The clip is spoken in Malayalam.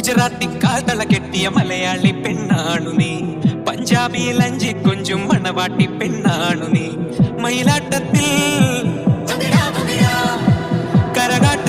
ഗുജറാത്തിക്കാൽ തള കെട്ടിയ മലയാളി പെണ്ണാണു നീ, പഞ്ചാബിയിൽ അഞ്ചി കൊഞ്ചും മണവാട്ടി പെണ്ണാണു നീ, മയിലാട്ടത്തിൽ കരകാട്ട